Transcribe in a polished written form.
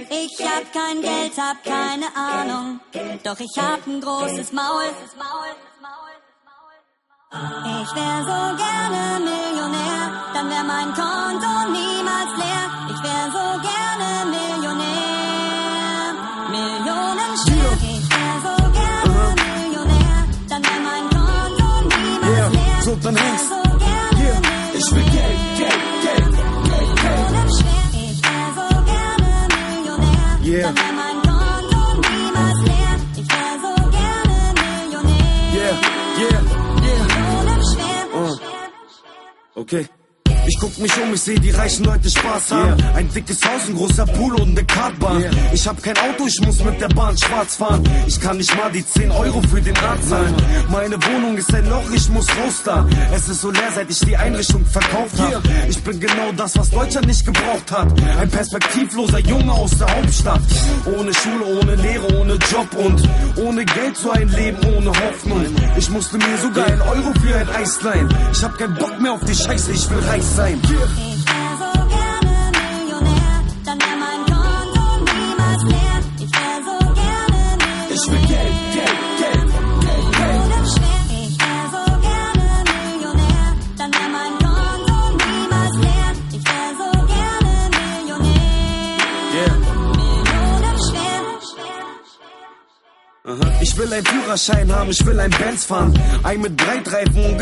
Ich hab kein Geld, hab keine Ahnung, doch ich hab ein großes Maul. Ich wär so gerne Millionär, dann wär mein Konto niemals leer. Ich wär so gerne Millionär, Millionen schwer. Ich wär so gerne Millionär, dann wär mein Konto niemals leer. So, dann ich wär hängst. so gerne Ich will Geld, Geld, Geld, Geld, Millionen schwer. Ich wär so gerne Millionär, dann wär mein Konto niemals leer. Ich wär so gerne Millionär. Millionen schwer. Okay. Ich guck mich um, ich seh die reichen Leute Spaß haben. Ein dickes Haus, ein großer Pool und eine Kartbahn. Ich hab kein Auto, ich muss mit der Bahn schwarz fahren. Ich kann nicht mal die 10 Euro für den Arzt zahlen. Meine Wohnung ist ein Loch, ich muss raus da. Es ist so leer, seit ich die Einrichtung verkauft hab. Ich bin genau das, was Deutschland nicht gebraucht hat. Ein perspektivloser Junge aus der Hauptstadt. Ohne Schule, ohne Lehre, ohne Job und ohne Geld so ein Leben ohne Hoffnung. Ich musste mir sogar 1 Euro für ein Eis leihen. Ich hab keinen Bock mehr auf die Scheiße, ich will reich sein. Ich wär so gerne Millionär, dann wär mein Konto niemals leer. Ich wär so gerne Millionär. Ich will Geld, Geld, Geld, Geld, Millionen schwer. Ich wär so gerne Millionär, dann wär mein Konto niemals leer. Ich wär so gerne Millionär. Millionen schwer. Ich will einen Führerschein haben, ich will ein Benz fahren. Ein mit Breitreifen und